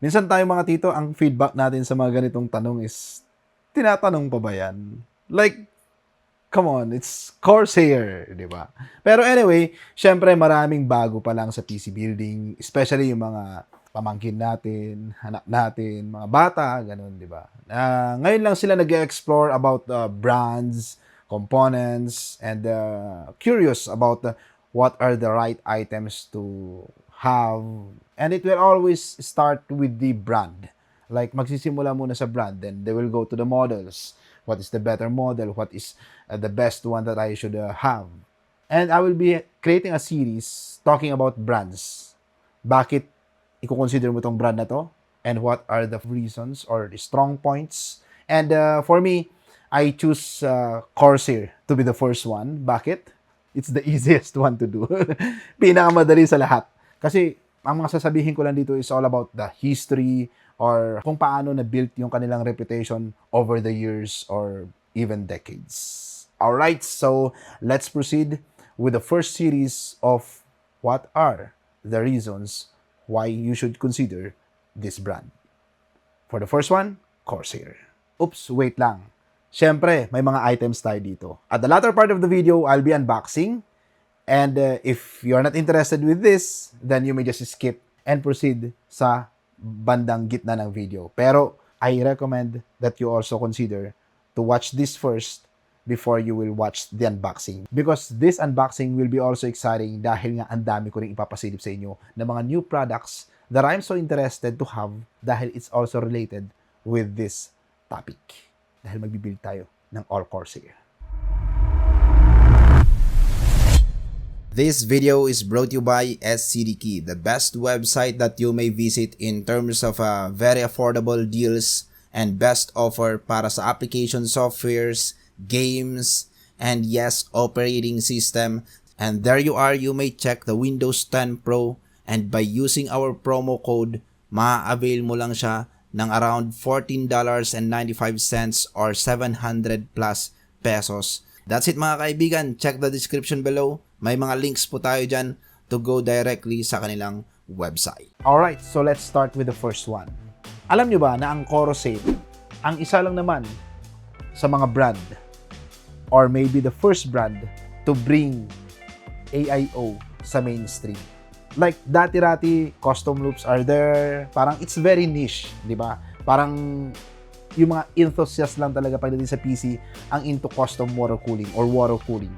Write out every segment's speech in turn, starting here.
Minsan tayo mga tito, ang feedback natin sa mga ganitong tanong is, tinatanong pa ba yan? Like, come on, it's Corsair, di ba? Pero anyway, syempre maraming bago pa lang sa PC building, especially yung mga pamangkin natin, anak natin, mga bata, ganun, di ba? Ngayon lang sila nag-explore about brands, components, and curious about what are the right items to have. And it will always start with the brand. Like, magsisimula muna sa brand, then they will go to the models. What is the better model? What is the best one that I should have? And I will be creating a series talking about brands. Bakit i-consider mo tong brand na to? And what are the reasons or the strong points? And for me, I choose Corsair to be the first one. Bakit? It's the easiest one to do. Pinakamadali sa lahat. Kasi ang mga sasabihin ko lang dito is all about the history or kung paano na-built yung kanilang reputation over the years or even decades. Alright, so let's proceed with the first series of what are the reasons why you should consider this brand. For the first one, Corsair. Oops, wait lang. Siyempre, may mga items tayo dito. At the latter part of the video, I'll be unboxing. And if you're not interested with this, then you may just skip and proceed sa bandang gitna ng video. Pero I recommend that you also consider to watch this first before you will watch the unboxing. Because this unboxing will be also exciting dahil nga ang dami ko rin ipapasilip sa inyo ng mga new products that I'm so interested to have dahil it's also related with this topic. Dahil magbibuild tayo ng All Corsair. This video is brought to you by SCDKey, the best website that you may visit in terms of very affordable deals and best offer para sa application softwares, games, and yes, operating system. And there you are, you may check the Windows 10 Pro, and by using our promo code, ma-avail mo lang siya ng around $14.95 or 700 plus pesos. That's it mga kaibigan, check the description below. May mga links po tayo dyan to go directly sa kanilang website. Alright, so let's start with the first one. Alam nyo ba na ang Corsair, ang isa lang naman sa mga brand or maybe the first brand to bring AIO sa mainstream. Like, dati-rati, custom loops are there. Parang it's very niche, di ba? Parang yung mga enthusiast lang talaga pagdating sa PC ang into custom water cooling or water cooling.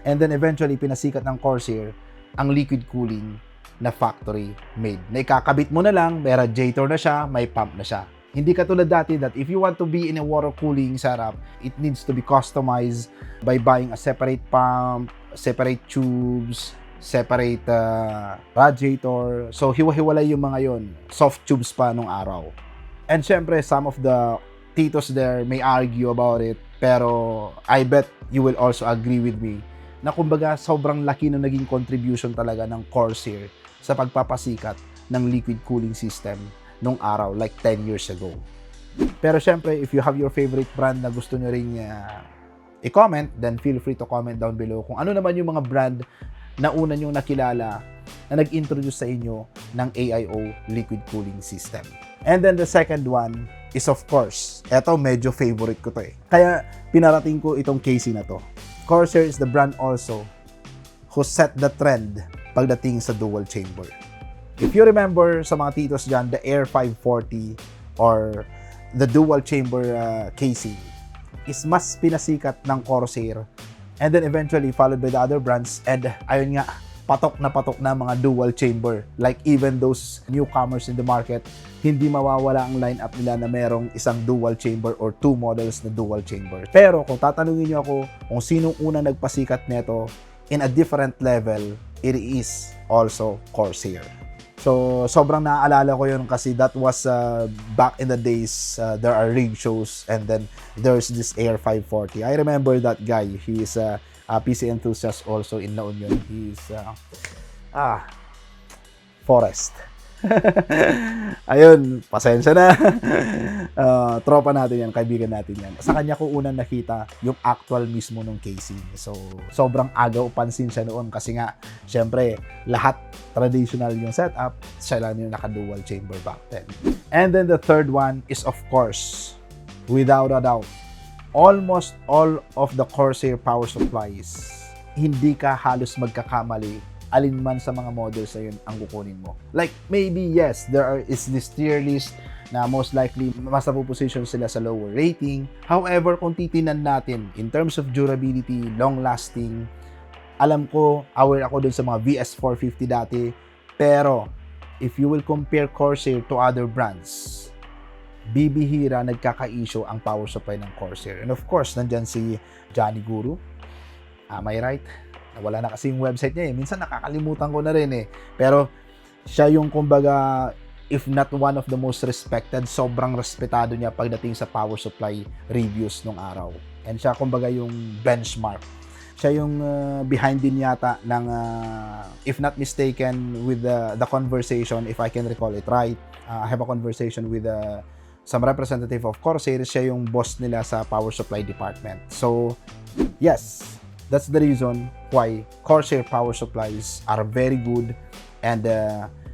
And then eventually, pinasikat ng Corsair ang liquid cooling na factory made. Na ikakabit mo na lang, may radiator na siya, may pump na siya. Hindi katulad dati that if you want to be in a water cooling setup, it needs to be customized by buying a separate pump, separate tubes, separate radiator. So, hiwa-hiwalay yung mga yon. Soft tubes pa nung araw. And syempre, some of the titos there may argue about it, pero I bet you will also agree with me na kumbaga sobrang laki na naging contribution talaga ng Corsair sa pagpapasikat ng liquid cooling system nung araw, like 10 years ago. Pero syempre, if you have your favorite brand na gusto nyo ring i-comment, then feel free to comment down below kung ano naman yung mga brand na una nyong nakilala na nag-introduce sa inyo ng AIO liquid cooling system. And then the second one is of course, eto medyo favorite ko to eh. Kaya pinarating ko itong casing na to. Corsair is the brand also who set the trend pagdating sa dual chamber. If you remember sa mga titos dyan, the Air 540 or the dual chamber casing is mas pinasikat ng Corsair and then eventually followed by the other brands, and ayun nga, patok na mga dual chamber. Like even those newcomers in the market, hindi mawawala ang lineup nila na merong isang dual chamber or two models na dual chamber. Pero kung tatanungin niyo ako kung sinong unang nagpasikat neto in a different level, it is also Corsair. So, sobrang naaalala ko yun kasi that was back in the days, there are rig shows and then there's this Air 540. I remember that guy. He is a PC enthusiast also in La Union. He is Forrest. Ayun, pasensya na. Tropa natin yan, kaibigan natin yan. Sa kanya ko unang nakita yung actual mismo ng casing. So, sobrang agaw pansin siya noon kasi nga, syempre, lahat traditional yung setup, siya lang yung naka-dual chamber back then. And then the third one is, of course, without a doubt, almost all of the Corsair power supplies, hindi ka halos magkakamali alinman sa mga models na yun ang kukunin mo. Like, maybe yes, is this tier list na most likely mas napuposition sila sa lower rating. However, kung titinan natin in terms of durability, long lasting, alam ko, aware ako dun sa mga VS450 dati, pero if you will compare Corsair to other brands, bibihira nagkaka-issue ang power supply ng Corsair. And of course, nandyan si Johnny Guru. Am I right? Wala na kasi yung website niya eh. Minsan nakakalimutan ko na rin eh. Pero siya yung kumbaga, if not one of the most respected, sobrang respetado niya pagdating sa power supply reviews nung araw. And siya kumbaga yung benchmark. Siya yung behind din yata ng, if not mistaken, with the conversation, if I can recall it right, I have a conversation with some representative of Corsair. Siya yung boss nila sa power supply department. So, yes, that's the reason why Corsair power supplies are very good, and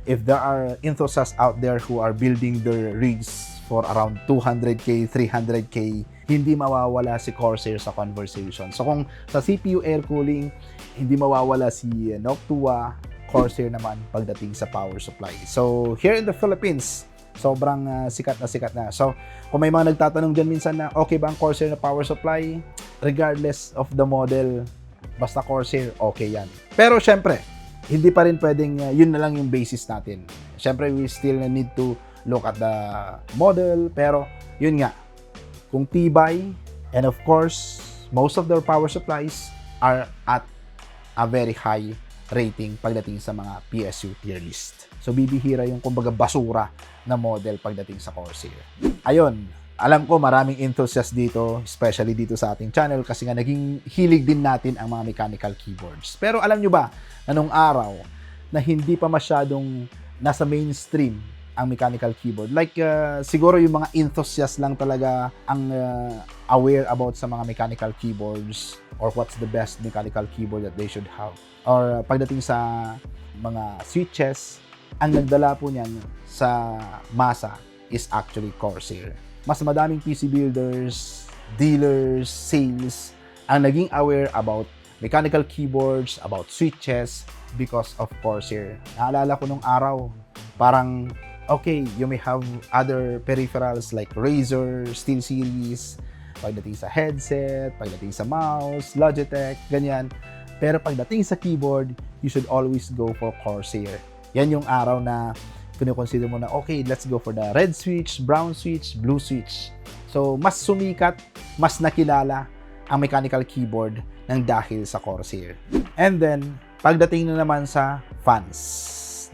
if there are enthusiasts out there who are building their rigs for around 200k, 300k, hindi mawawala si Corsair sa conversation. So kung sa CPU air cooling, hindi mawawala si Noctua, Corsair naman pagdating sa power supply. So here in the Philippines, sobrang sikat na. So kung may mga nagtatanong dyan minsan na okay ba ang Corsair na power supply, regardless of the model, basta Corsair, okay yan. Pero syempre, hindi pa rin pwedeng yun na lang yung basis natin. Syempre, we still need to look at the model, pero yun nga, kung tibay, and of course, most of their power supplies are at a very high rating pagdating sa mga PSU tier list. So, bibihira yung kumbaga basura na model pagdating sa Corsair. Ayun, alam ko maraming enthusiast dito, especially dito sa ating channel kasi nga naging hilig din natin ang mga mechanical keyboards. Pero alam nyo ba na nung araw na hindi pa masyadong nasa mainstream ang mechanical keyboard? Like, siguro yung mga enthusiast lang talaga ang aware about sa mga mechanical keyboards or what's the best mechanical keyboard that they should have. Or pagdating sa mga switches, ang nagdala po niyan sa masa is actually Corsair. Mas madaming PC builders, dealers, sales ang naging aware about mechanical keyboards, about switches because of Corsair. Naalala ko nung araw, parang okay, you may have other peripherals like Razer, SteelSeries, pagdating sa headset, pagdating sa mouse, Logitech, ganyan. Pero pagdating sa keyboard, you should always go for Corsair. Yan yung araw na kino-consider mo na, okay, let's go for the red switch, brown switch, blue switch. So, mas sumikat, mas nakilala ang mechanical keyboard ng dahil sa Corsair. And then, pagdating na naman sa fans.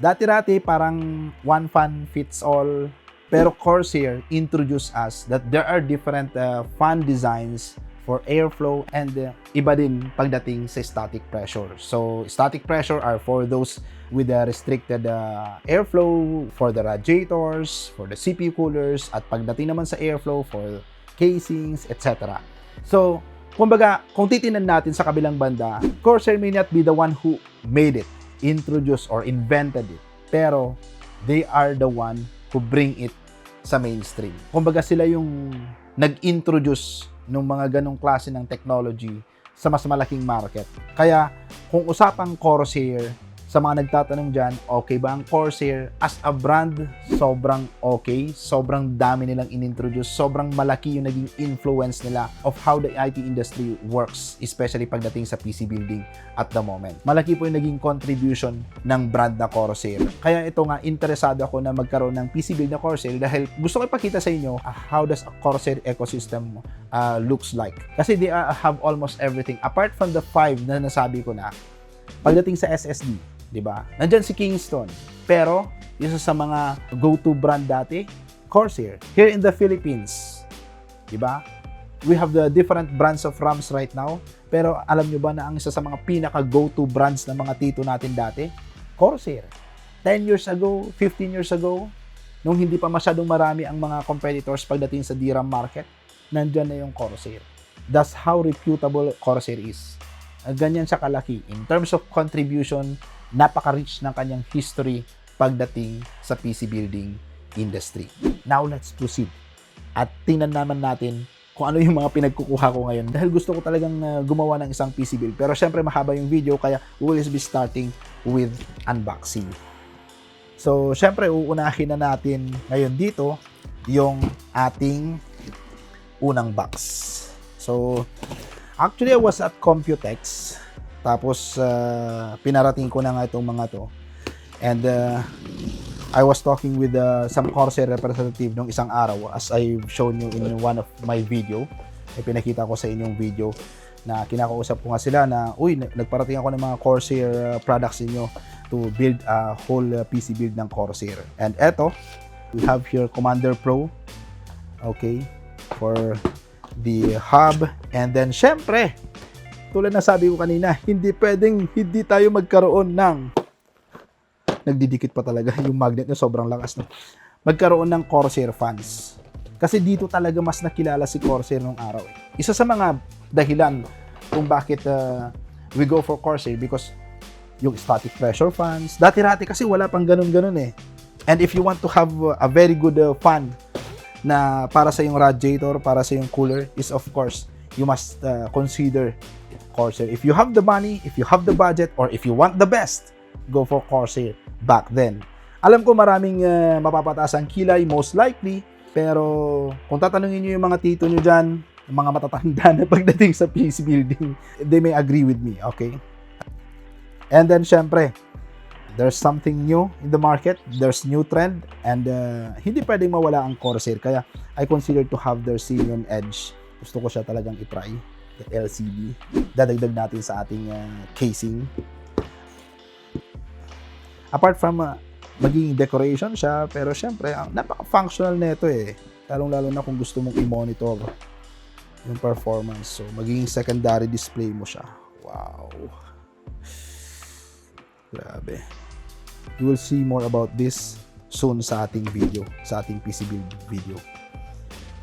Dati-dati, parang one fan fits all. Pero Corsair introduced us that there are different fan designs for airflow and iba din pagdating sa static pressure. So, static pressure are for those with the restricted airflow, for the radiators, for the CPU coolers, at pagdating naman sa airflow for casings, etc. So, kumbaga, kung titinan natin sa kabilang banda, Corsair may not be the one who made it, introduced or invented it, pero they are the one who bring it sa mainstream. Kumbaga, sila yung nag-introduce ng mga ganong klase ng technology sa mas malaking market. Kaya, kung usapang Corsair, sa mga nagtatanong dyan, okay ba ang Corsair? As a brand, sobrang okay. Sobrang dami nilang inintroduce. Sobrang malaki yung naging influence nila of how the IT industry works, especially pagdating sa PC building at the moment. Malaki po yung naging contribution ng brand na Corsair. Kaya ito nga, interesado ako na magkaroon ng PC build na Corsair dahil gusto ko ipakita sa inyo how does a Corsair ecosystem looks like. Kasi they have almost everything. Apart from the 5 na nasabi ko na, pagdating sa SSD, di ba? Nandyan si Kingston. Pero, isa sa mga go-to brand dati, Corsair. Here in the Philippines, di ba? We have the different brands of RAMs right now. Pero alam nyo ba na ang isa sa mga pinaka-go-to brands ng mga tito natin dati? Corsair. 10 years ago, 15 years ago, nung hindi pa masyadong marami ang mga competitors pagdating sa DRAM market, nandyan na yung Corsair. That's how reputable Corsair is. Ganyan siya kalaki. In terms of contribution, napaka-rich ng kanyang history pagdating sa PC building industry. Now, let's proceed. At tingnan naman natin kung ano yung mga pinagkukuha ko ngayon. Dahil gusto ko talagang gumawa ng isang PC build. Pero syempre, mahaba yung video, kaya we will be starting with unboxing. So, syempre, uunahin na natin ngayon dito yung ating unang box. So, actually, I was at Computex. Tapos, pinarating ko na nga itong mga to. And, I was talking with some Corsair representative nung isang araw, as I've shown you in one of my video. Pinakita ko sa inyong video na kinakausap ko nga sila na, uy, nagparating ako ng mga Corsair products ninyo to build a whole PC build ng Corsair. And eto, we have here Commander Pro. Okay, for the hub. And then, syempre, tulad na sabi ko kanina, hindi pwedeng hindi tayo magkaroon ng nagdidikit pa talaga yung magnet niya, sobrang lakas na. Magkaroon ng Corsair fans. Kasi dito talaga mas nakilala si Corsair nung araw. Isa sa mga dahilan kung bakit we go for Corsair, because yung static pressure fans, dati-rati kasi wala pang ganun-ganun eh. And if you want to have a very good fan na para sa yung radiator, para sa yung cooler, is of course, you must consider Corsair. If you have the money, if you have the budget, or if you want the best, go for Corsair back then. Alam ko maraming mapapataas ang kilay, most likely, pero kung tatanungin nyo yung mga tito nyo dyan, yung mga matatanda na pagdating sa PC building, they may agree with me, okay? And then, syempre, there's something new in the market, there's new trend, and hindi pwedeng mawala ang Corsair, kaya I consider to have their Xenon Edge. Gusto ko siya talagang itry, the LCD. Dadagdag natin sa ating casing. Apart from maging decoration siya, pero syempre, napaka-functional nito eh. Lalong-lalo na kung gusto mong i-monitor yung performance. So, magiging secondary display mo siya. Wow. Grabe. You will see more about this soon sa ating video, sa ating PC build video.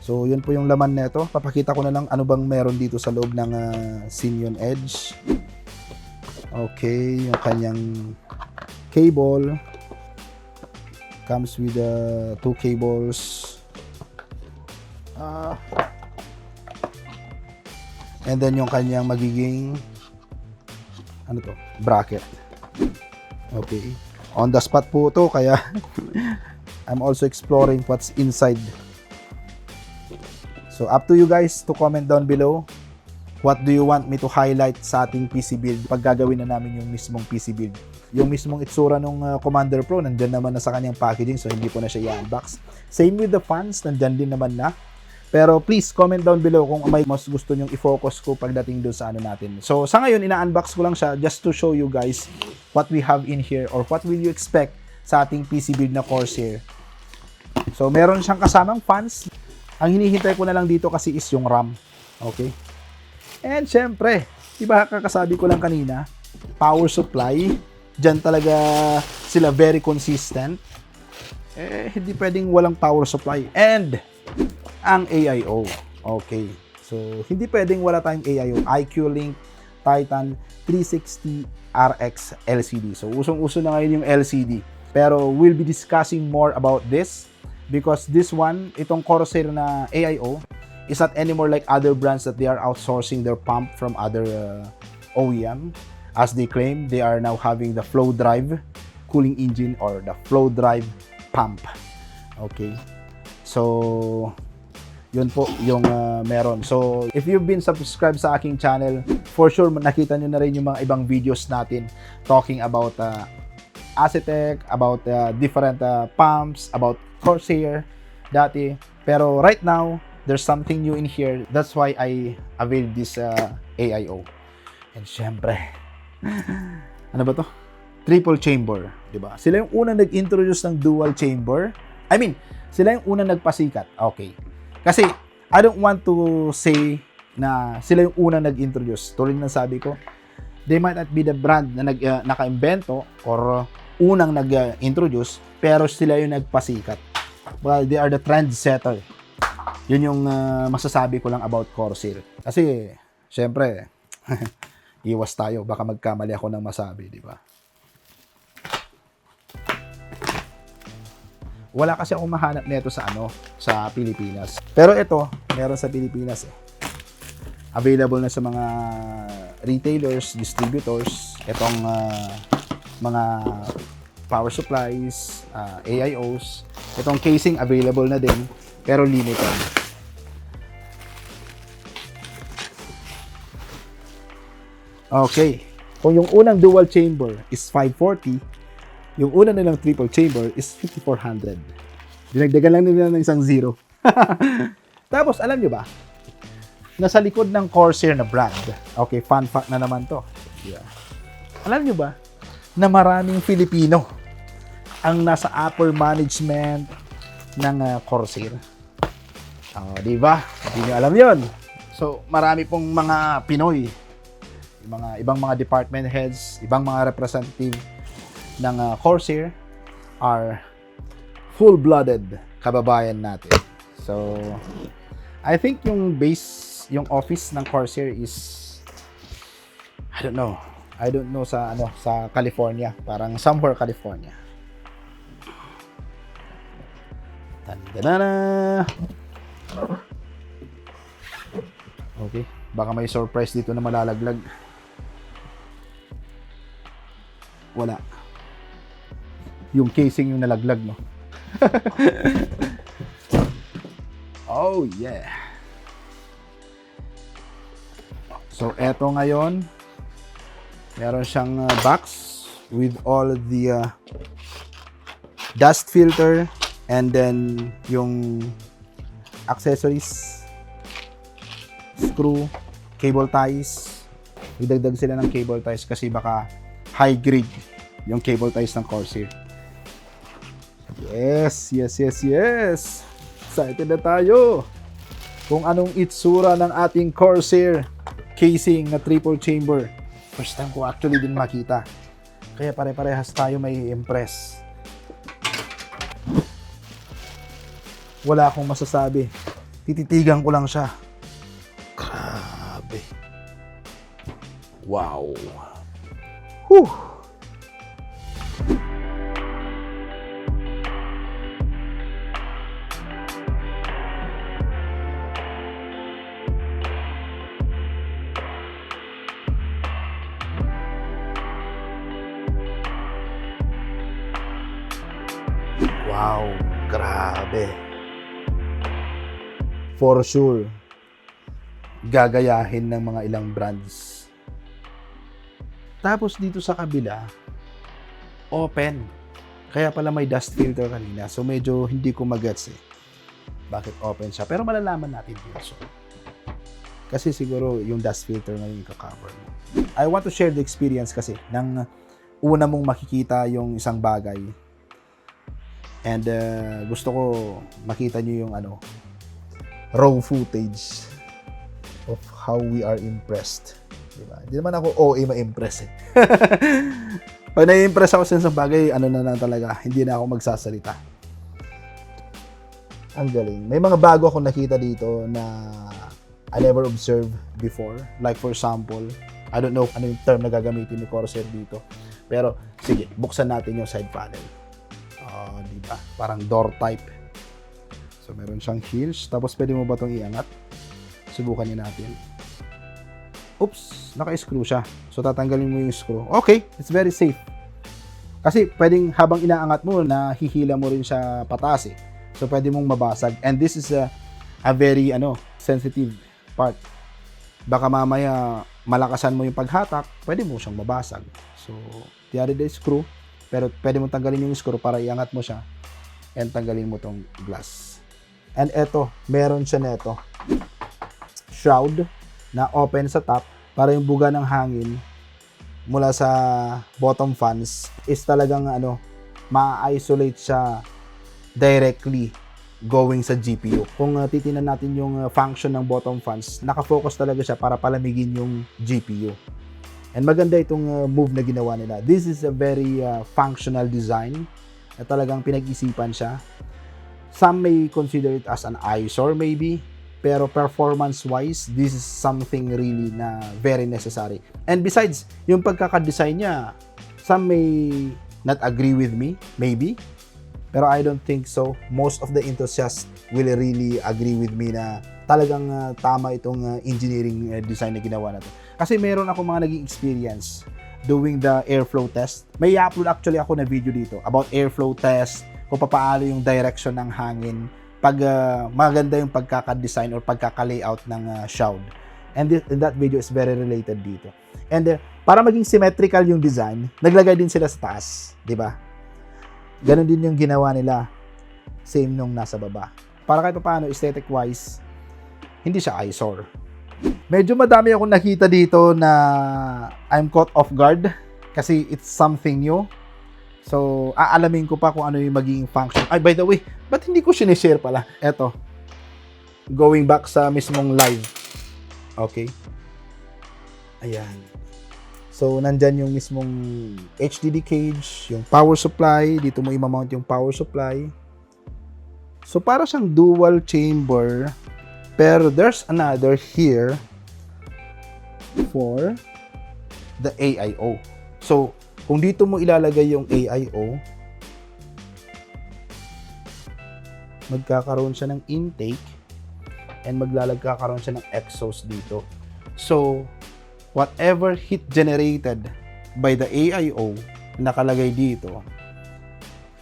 So, yun po yung laman nito. Papakita ko na lang ano bang meron dito sa loob ng Xenon Edge. Okay, yung kanyang cable. Comes with two cables. And then yung kanyang magiging ano to? Bracket. Okay. On the spot po to, kaya I'm also exploring what's inside. So up to you guys to comment down below. What do you want me to highlight sa ating PC build pag gagawin na namin yung mismong PC build? Yung mismong itsura ng Commander Pro, nandyan naman na sa kanyang packaging, so hindi ko na siya i-unbox. Same with the fans, nandyan din naman na. Pero please, comment down below kung may mas gusto nyong i-focus ko pagdating doon sa ano natin. So sa ngayon, ina-unbox ko lang siya just to show you guys what we have in here or what will you expect sa ating PC build na Corsair. So meron siyang kasamang fans. Ang hinihintay ko na lang dito kasi is yung RAM. Okay? And syempre, diba kakasabi ko lang kanina, power supply, dyan talaga sila very consistent. Hindi pwedeng walang power supply. And ang AIO. Okay. So, hindi pwedeng wala tayong AIO. IQ-Link Titan 360 RX LCD. So, usong-uso na ngayon yung LCD. Pero we'll be discussing more about this because this one, itong Corsair na AIO, is not anymore like other brands that they are outsourcing their pump from other OEM. As they claim, they are now having the flow drive cooling engine or the flow drive pump. Okay. So, yun po yung meron. So, if you've been subscribed sa aking channel, for sure nakita nyo na rin yung mga ibang videos natin talking about Asetek, about different pumps, about Corsair dati. Pero right now, there's something new in here. That's why I availed this AIO. And syempre, ano ba to? Triple chamber, di ba? Sila yung unang nag-introduce ng dual chamber. I mean, sila yung unang nagpasikat. Okay. Kasi, I don't want to say na sila yung unang nag-introduce. Tulad ng sabi ko, they might not be the brand na naka-invento or unang nag-introduce, pero sila yung nagpasikat. Well, they are the trendsetter. Yun yung masasabi ko lang about Corsair. Kasi, syempre, iwas tayo. Baka magkamali ako ng masabi, di ba? Wala kasi akong mahanap nito sa Pilipinas. Pero ito, meron sa Pilipinas eh. Available na sa mga retailers, distributors, itong mga power supplies, AIOs. Itong casing available na din, pero limited. Okay. Kung yung unang dual chamber is 540, yung una nilang triple chamber is 5400. Dinagdagan lang nila ng isang zero. Tapos, alam nyo ba, nasa likod ng Corsair na brand, okay, fun fact na naman to. Yeah. Alam nyo ba, na maraming Filipino ang nasa upper management ng Corsair. Di ba? Hindi nyo alam yon. So, marami pong mga Pinoy, ibang mga department heads, ibang mga representative ng Corsair are full-blooded kababayan natin. So, I think yung office ng Corsair is, I don't know sa California, parang somewhere California. Tandana. Okay, baka may surprise dito na malalaglag. Wala. Yung casing yung nalaglag, no? Oh, yeah. So, eto ngayon, meron siyang box with all the dust filter and then yung accessories, screw, cable ties. Idagdag sila ng cable ties kasi baka high grade yung cable ties ng Corsair. Yes. Excited na tayo kung anong itsura ng ating Corsair casing na triple chamber. First time ko actually din makita. Kaya pare-parehas tayo may impress. Wala akong masasabi. Tititigan ko lang siya. Grabe. Wow. Whew. Wow, grabe. For sure, gagayahin ng mga ilang brands. Tapos dito sa kabila, open. Kaya pala may dust filter kanina. So medyo hindi ko magets eh. Bakit open siya? Pero malalaman natin dito. So, kasi siguro yung dust filter na yung cover mo. I want to share the experience kasi nang una mong makikita yung isang bagay. And gusto ko makita nyo yung raw footage of how we are impressed. Diba? Hindi naman ako OA ma-impress eh. Pag na-impress ako sa isang bagay, na talaga, hindi na ako magsasalita. Ang galing. May mga bago akong nakita dito na I never observed before. Like for example, I don't know ano yung term na gagamitin ni Corsair dito. Pero sige, buksan natin yung side panel. Diba? Parang door type. So, meron siyang hinge. Tapos, pwede mo ba itong iangat? Subukan niyo natin. Oops! Naka-screw siya. So, tatanggalin mo yung screw. Okay! It's very safe. Kasi, pwedeng habang inaangat mo, nahihila mo rin siya pataas eh. So, pwede mong mabasag. And this is a very, sensitive part. Baka mamaya, malakasan mo yung paghatak, pwede mo siyang mabasag. So, tiyari the screw. Pero pwede mo tanggalin yung screw para iangat mo siya and tanggalin mo tong glass. And eto, meron siya neto. Shroud na open sa top para yung buga ng hangin mula sa bottom fans is talagang ma-isolate siya directly going sa GPU. Kung titingnan natin yung function ng bottom fans, nakafocus talaga siya para palamigin yung GPU. And maganda itong move na ginawa nila. This is a very functional design na talagang pinag-isipan siya. Some may consider it as an eyesore maybe, pero performance-wise, this is something really na very necessary. And besides, yung pagkakadesign niya, some may not agree with me, maybe, pero I don't think so. Most of the enthusiasts will really agree with me na talagang tama itong engineering design na ginawa na to. Kasi meron ako mga naging experience doing the airflow test. May i-upload actually ako na video dito about airflow test, kung paano yung direction ng hangin, pag maganda yung pagkaka-design or pagkaka-layout ng shroud. And that video is very related dito. And para maging symmetrical yung design, naglagay din sila sa taas, di ba? Ganon din yung ginawa nila. Same nung nasa baba. Para kahit paano, aesthetic-wise, hindi siya eyesore. Medyo madami akong nakita dito na I'm caught off guard kasi it's something new. So, aalamin ko pa kung ano yung magiging function. Ay, by the way, ba't hindi ko sinishare pala? Eto. Going back sa mismong live. Okay. Ayan. So, nandyan yung mismong HDD cage, yung power supply. Dito mo i-mount yung power supply. So, para siyang dual chamber. Pero there's another here for the AIO. So, kung dito mo ilalagay yung AIO, magkakaroon siya ng intake and magkakaroon siya ng exhaust dito. So, whatever heat generated by the AIO nakalagay dito,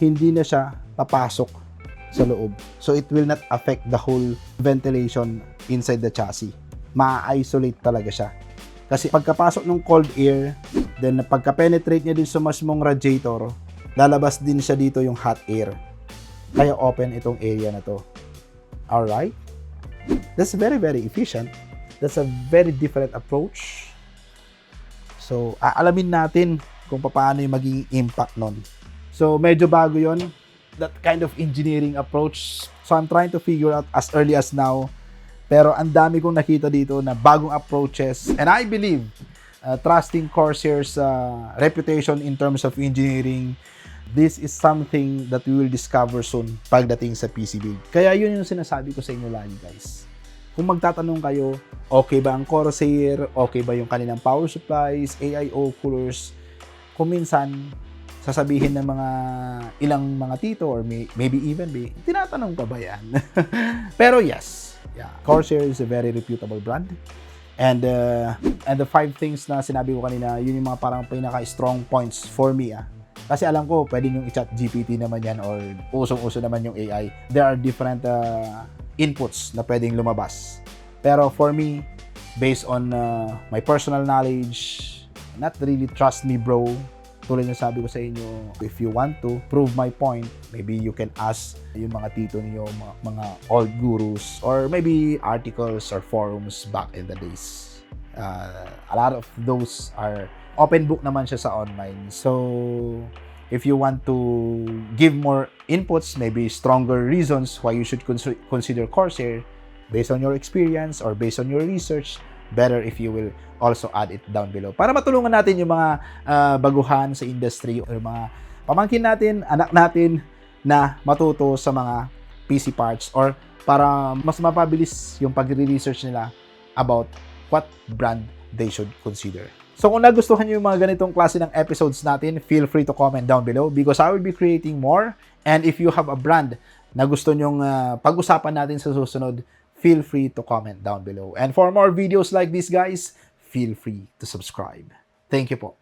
hindi na siya papasok sa loob. So, it will not affect the whole ventilation inside the chassis. Ma-isolate talaga siya. Kasi pagkapasok ng cold air, then pagka-penetrate niya din sa mismong radiator, lalabas din siya dito yung hot air. Kaya open itong area na to. Alright? That's very, very efficient. That's a very different approach. So, aalamin natin kung paano yung magiging impact nun. So, medyo bago yon, that kind of engineering approach. So, I'm trying to figure out as early as now. Pero ang dami kong nakita dito na bagong approaches. And I believe, trusting Corsair's reputation in terms of engineering, this is something that we will discover soon pagdating sa PC build. Kaya yun yung sinasabi ko sa inyo lagi, guys. Kung magtatanong kayo, okay ba ang Corsair? Okay ba yung kanilang power supplies, AIO, coolers? Kung minsan, sasabihin ng mga ilang mga tito or maybe even tinatanong pa ba yan? Pero yes, yeah, Corsair is a very reputable brand. And the 5 things na sinabi ko kanina, yun yung mga parang pinaka-strong points for me. Kasi alam ko, pwede yung i-chat GPT naman yan or usong-uso naman yung AI. There are different inputs na pwedeng lumabas. Pero for me, based on my personal knowledge, not really trust me bro. Tulad yung sabi ko sa inyo, if you want to prove my point, maybe you can ask yung mga tito niyo, mga old gurus, or maybe articles or forums back in the days. A lot of those are open book naman siya sa online. So, if you want to give more inputs, maybe stronger reasons why you should consider Corsair, based on your experience or based on your research, better if you will also add it down below. Para matulungan natin yung mga baguhan sa industry or mga pamangkin natin, anak natin na matuto sa mga PC parts or para mas mapabilis yung pagre-research nila about what brand they should consider. So kung nagustuhan nyo yung mga ganitong klase ng episodes natin, feel free to comment down below because I will be creating more. And if you have a brand na gusto nyong pag-usapan natin sa susunod, feel free to comment down below. And for more videos like this, guys, feel free to subscribe. Thank you po.